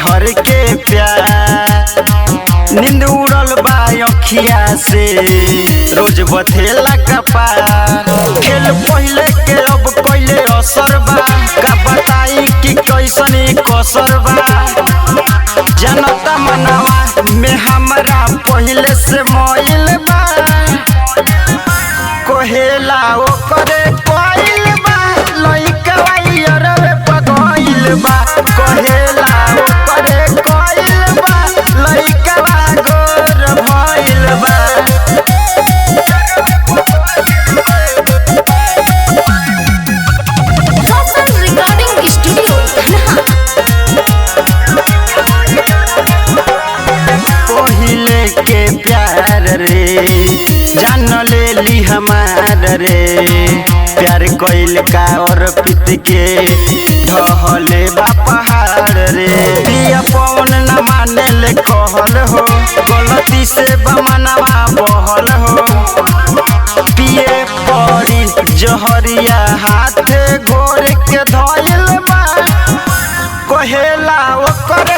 हर के प्यार। नींद उड़ल बा अखिया से रोज बथेला कपार। खेल पहले के अब कइले असर बा, का बताई कि कैसनी कसर बा। जनता मनवा में हमरा पहले से मोइल बा, कोहेला ओकरे कोइल बा। लइका यारवे पगइल बा, कोहेला ओकरे कोइल बा। लइका गोर भइल बा। रिकॉर्डिंग स्टूडियो पहिले के प्यार रे जान ले ली हमार रे। प्यार कइल का और पित के ढहले बा पहाड़ रे। पिया पवन न माने ले कहल हो, गलती से बमनवा बहल हो। पिए पड़ी जहरिया हाथ घोर के धइल बा, कोहेला ओकर